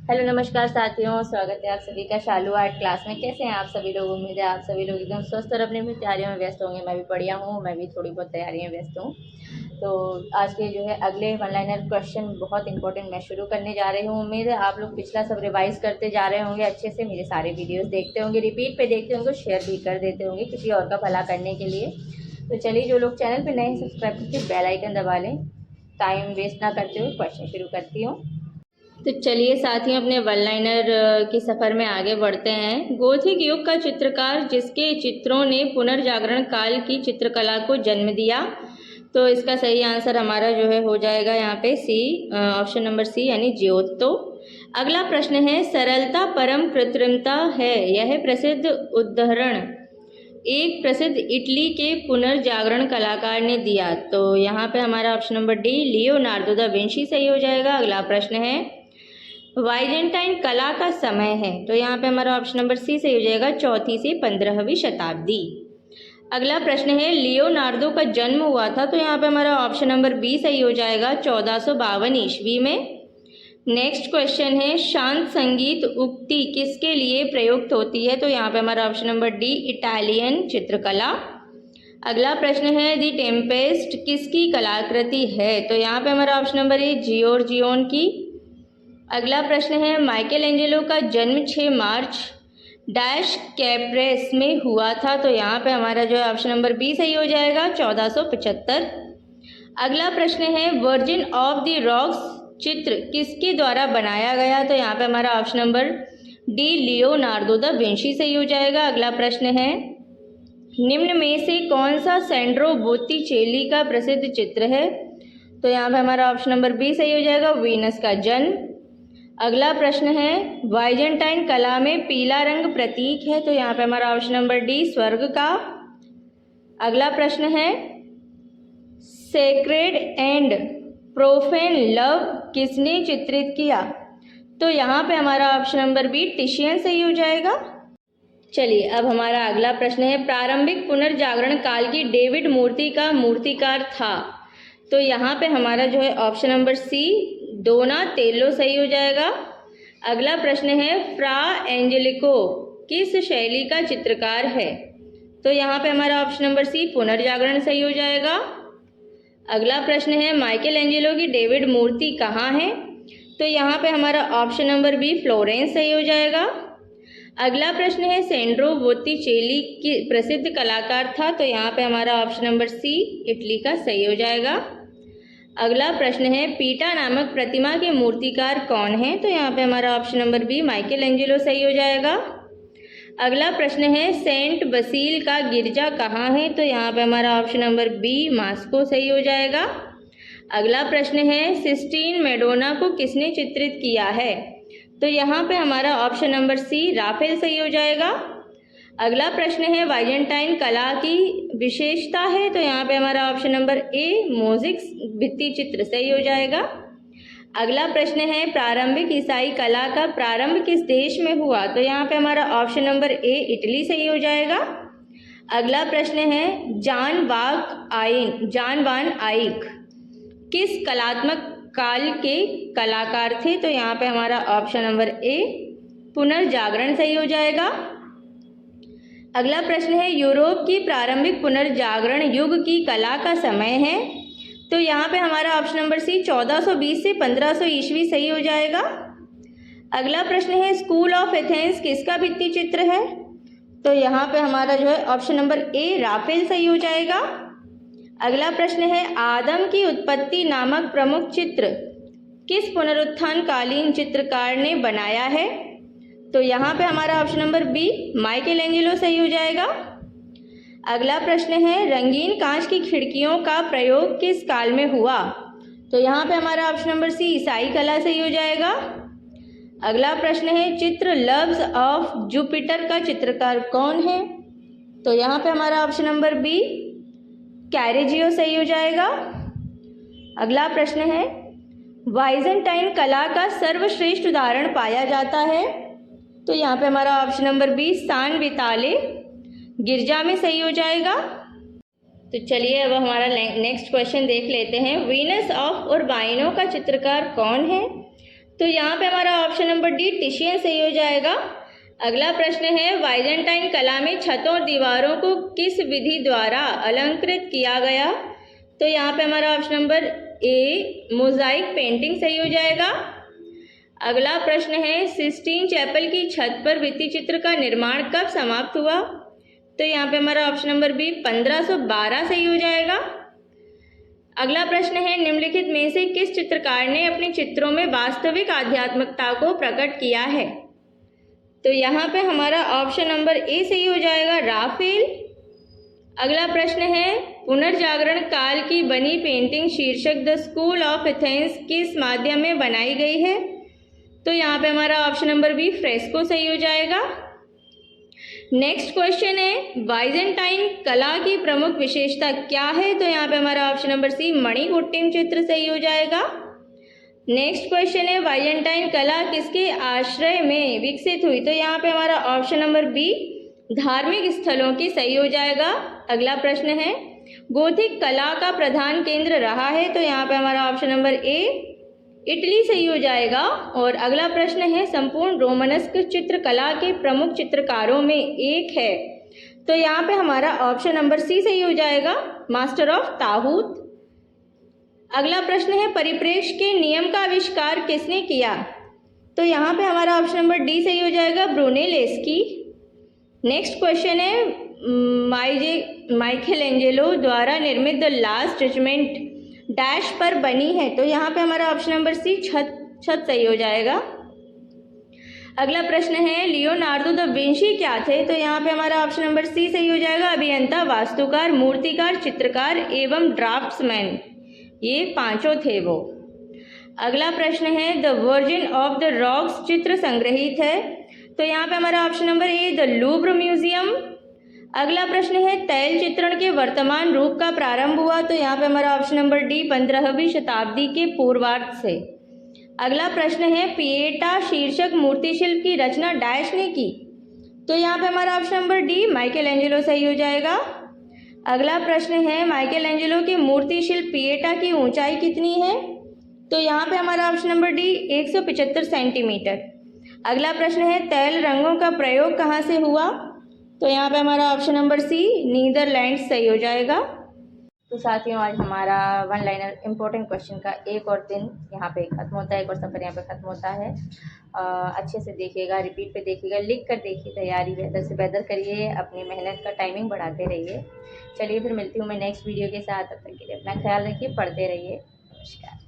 Hello नमस्कार साथियों, स्वागत है आप सभी का शालू आर्ट क्लास में। कैसे हैं आप सभी लोग? उम्मीद है आप सभी लोग एकदम स्वस्थ और अपनी तैयारियों में व्यस्त होंगे। मैं भी बढ़िया हूँ, मैं भी थोड़ी बहुत तैयारियों में व्यस्त हूँ। तो आज के जो है अगले वन लाइनर क्वेश्चन बहुत इंपॉर्टेंट मैं शुरू करने जा रही हूँ। उम्मीद है आप लोग पिछला सब रिवाइज करते जा रहे होंगे, अच्छे से मेरे सारे वीडियोज़ देखते होंगे, रिपीट पे देखते होंगे, शेयर भी कर देते होंगे किसी और का भला करने के लिए। तो चलिए, जो लोग चैनल पर नए सब्सक्राइब करके बेल आइकन दबा लें। टाइम वेस्ट ना करते हुए क्वेश्चन शुरू करती हूँ। तो चलिए साथियों, अपने वन लाइनर के सफ़र में आगे बढ़ते हैं। गोथिक युग का चित्रकार जिसके चित्रों ने पुनर्जागरण काल की चित्रकला को जन्म दिया। तो इसका सही आंसर हमारा जो है हो जाएगा यहाँ पे सी, ऑप्शन नंबर सी यानी जियोत्तो। अगला प्रश्न है, सरलता परम कृत्रिमता है, यह प्रसिद्ध उदाहरण एक प्रसिद्ध इटली के पुनर्जागरण कलाकार ने दिया। तो यहाँ पे हमारा option number D, Leonardo da Vinci सही हो जाएगा। अगला प्रश्न है, बाइजेंटाइन कला का समय है। तो यहाँ पे हमारा ऑप्शन नंबर सी सही हो जाएगा, 4वीं से 15वीं शताब्दी। अगला प्रश्न है, लियोनार्दो का जन्म हुआ था। तो यहाँ पे हमारा ऑप्शन नंबर बी सही हो जाएगा, 1452 ईस्वी में। नेक्स्ट क्वेश्चन है, शांत संगीत उक्ति किसके लिए प्रयुक्त होती है? तो यहाँ पे हमारा ऑप्शन नंबर डी, इटालियन चित्रकला। अगला प्रश्न है, दी टेम्पेस्ट किसकी कलाकृति है? तो यहाँ पे हमारा ऑप्शन नंबर ए, जियोर्जियोन की। अगला प्रश्न है, माइकल एंजेलो का जन्म 6 मार्च डैश कैप्रेस में हुआ था। तो यहाँ पे हमारा जो है ऑप्शन नंबर बी सही हो जाएगा, 1475। अगला प्रश्न है, वर्जिन ऑफ द रॉक्स चित्र किसके द्वारा बनाया गया? तो यहाँ पे हमारा option number D, Leonardo da Vinci सही हो जाएगा। अगला प्रश्न है, निम्न में से कौन सा सैंड्रो बोत्तिचेली का प्रसिद्ध चित्र है? तो यहाँ पे हमारा ऑप्शन नंबर बी सही हो जाएगा, वीनस का जन्म। अगला प्रश्न है, बाइजेंटाइन कला में पीला रंग प्रतीक है। तो यहाँ पे हमारा ऑप्शन नंबर डी, स्वर्ग का। अगला प्रश्न है, सेक्रेड एंड प्रोफेन लव किसने चित्रित किया? तो यहाँ पे हमारा ऑप्शन नंबर बी, टिशियन सही हो जाएगा। चलिए, अब हमारा अगला प्रश्न है, प्रारंभिक पुनर्जागरण काल की डेविड मूर्ति का मूर्तिकार था। तो यहाँ पे हमारा जो है ऑप्शन नंबर सी, डोनातेलो सही हो जाएगा। अगला प्रश्न है, फ्रा एंजेलिको किस शैली का चित्रकार है? तो यहाँ पे हमारा ऑप्शन नंबर सी, पुनर्जागरण सही हो जाएगा। अगला प्रश्न है, माइकल एंजेलो की डेविड मूर्ति कहाँ है? तो यहाँ पे हमारा ऑप्शन नंबर बी, फ्लोरेंस सही हो जाएगा। अगला प्रश्न है, सैंड्रो बोत्तिचेली की प्रसिद्ध कलाकार था। तो यहाँ पे हमारा ऑप्शन नंबर सी, इटली का सही हो जाएगा। अगला प्रश्न है, पीटा नामक प्रतिमा के मूर्तिकार कौन है? तो यहाँ पे हमारा option number B, Michelangelo सही हो जाएगा। अगला प्रश्न है, सेंट बसील का गिरजा कहाँ है? तो यहाँ पे हमारा ऑप्शन नंबर बी, मास्को सही हो जाएगा। अगला प्रश्न है, सिस्टीन मैडोना को किसने चित्रित किया है? तो यहाँ पे हमारा ऑप्शन नंबर सी, राफेल सही हो जाएगा। अगला प्रश्न है, बाइजेंटाइन कला की विशेषता है। तो यहाँ पे हमारा ऑप्शन नंबर ए, मोज़िक भित्ति चित्र सही हो जाएगा। अगला प्रश्न है, प्रारंभिक ईसाई कला का प्रारंभ किस देश में हुआ? तो यहाँ पे हमारा ऑप्शन नंबर ए, इटली सही हो जाएगा। अगला प्रश्न है, जान वान आइक किस कलात्मक काल के कलाकार थे? तो यहाँ पे हमारा ऑप्शन नंबर ए, पुनर्जागरण सही हो जाएगा। अगला प्रश्न है, यूरोप की प्रारंभिक पुनर्जागरण युग की कला का समय है। तो यहाँ पे हमारा ऑप्शन नंबर सी, 1420 से 1500 ईस्वी सही हो जाएगा। अगला प्रश्न है, स्कूल ऑफ एथेंस किसका भित्ति चित्र है? तो यहाँ पे हमारा जो है ऑप्शन नंबर ए, राफेल सही हो जाएगा। अगला प्रश्न है, आदम की उत्पत्ति नामक प्रमुख चित्र किस पुनरुत्थान कालीन चित्रकार ने बनाया है? तो यहाँ पे हमारा option number B, Michelangelo सही हो जाएगा। अगला प्रश्न है, रंगीन कांच की खिड़कियों का प्रयोग किस काल में हुआ? तो यहाँ पे हमारा ऑप्शन नंबर सी, ईसाई कला सही हो जाएगा। अगला प्रश्न है, चित्र लव्स ऑफ जुपिटर का चित्रकार कौन है? तो यहाँ पे हमारा ऑप्शन नंबर बी, कैरेजियो सही हो जाएगा। अगला प्रश्न है, बाइजेंटाइन कला का सर्वश्रेष्ठ उदाहरण पाया जाता है। तो यहाँ पे हमारा ऑप्शन नंबर बी, सान विताले गिरजा में सही हो जाएगा। तो चलिए, अब हमारा नेक्स्ट क्वेश्चन देख लेते हैं, वीनस ऑफ उर्बाइनो का चित्रकार कौन है? तो यहाँ पे हमारा ऑप्शन नंबर डी टिशियन सही हो जाएगा। अगला प्रश्न है बाइजेंटाइन कला में छतों और दीवारों को किस विधि द्वारा अलंकृत किया गया? तो यहाँ पे हमारा option number A Mosaic painting सही हो जाएगा। अगला प्रश्न है सिस्टीन चैपल की छत पर भित्ति चित्र का निर्माण कब समाप्त हुआ? तो यहाँ पे हमारा ऑप्शन नंबर बी 1512 सही हो जाएगा। अगला प्रश्न है निम्नलिखित में से किस चित्रकार ने अपने चित्रों में वास्तविक आध्यात्मिकता को प्रकट किया है? तो यहाँ पे हमारा ऑप्शन नंबर ए सही हो जाएगा, राफेल। अगला प्रश्न है पुनर्जागरण काल की बनी पेंटिंग शीर्षक द स्कूल ऑफ एथेंस किस माध्यम में बनाई गई है? तो यहाँ पे हमारा ऑप्शन नंबर बी फ्रेस्को सही हो जाएगा। नेक्स्ट क्वेश्चन है बाइजेंटाइन कला की प्रमुख विशेषता क्या है? तो यहाँ पे हमारा ऑप्शन नंबर सी मणिकुट्टिम चित्र सही हो जाएगा। नेक्स्ट क्वेश्चन है बाइजेंटाइन कला किसके आश्रय में विकसित हुई? तो यहाँ पे हमारा ऑप्शन नंबर बी धार्मिक स्थलों की सही हो जाएगा। अगला प्रश्न है गोथिक कला का प्रधान केंद्र रहा है? तो यहाँ पे हमारा ऑप्शन नंबर ए इटली सही हो जाएगा। और अगला प्रश्न है संपूर्ण रोमनस्क चित्रकला के प्रमुख चित्रकारों में एक है? तो यहाँ पे हमारा ऑप्शन नंबर सी सही हो जाएगा, मास्टर ऑफ ताहूत। अगला प्रश्न है परिप्रेक्ष्य के नियम का आविष्कार किसने किया? तो यहाँ पे हमारा ऑप्शन नंबर डी सही हो जाएगा, ब्रूनेलेस्की। नेक्स्ट क्वेश्चन है माइकल एंजेलो द्वारा निर्मित द लास्ट जजमेंट डैश पर बनी है? तो यहाँ पे हमारा ऑप्शन नंबर सी छत सही हो जाएगा। अगला प्रश्न है लियोनार्डो द विंची क्या थे? तो यहाँ पे हमारा ऑप्शन नंबर सी सही हो जाएगा, अभियंता, वास्तुकार, मूर्तिकार, चित्रकार एवं ड्राफ्ट्समैन, ये पांचों थे वो। अगला प्रश्न है the virgin of the rocks चित्र संग्रहित है? तो यहाँ पे हमारा option number A the Louvre museum. अगला प्रश्न है तैल चित्रण के वर्तमान रूप का प्रारंभ हुआ? तो यहाँ पे हमारा ऑप्शन नंबर डी 15वीं शताब्दी के पूर्वार्ध से। अगला प्रश्न है पिएटा शीर्षक मूर्ति शिल्प की रचना डैश ने की? तो यहाँ पे हमारा option number D Michael Angelo सही हो जाएगा। अगला प्रश्न है माइकल एंजेलो के मूर्ति शिल्प पिएटा की ऊंचाई कितनी है? तो यहाँ पे हमारा ऑप्शन नंबर डी 175 सेंटीमीटर। अगला प्रश्न है तैल रंगों का प्रयोग कहाँ से हुआ? तो यहाँ पे हमारा ऑप्शन नंबर सी नीदरलैंड सही हो जाएगा। तो साथियों आज हमारा वन लाइनर इम्पोर्टेंट क्वेश्चन का एक और दिन यहाँ पे ख़त्म होता है, एक और सफ़र यहाँ पे ख़त्म होता है। अच्छे से देखिएगा, रिपीट पे देखिएगा, लिख कर देखिए, तैयारी बेहतर से बेहतर करिए, अपनी मेहनत का टाइमिंग बढ़ाते रहिए। चलिए फिर मिलती हूँ मैं नेक्स्ट वीडियो के साथ, तब तक के लिए अपना ख्याल रखिए, पढ़ते रहिए। नमस्कार।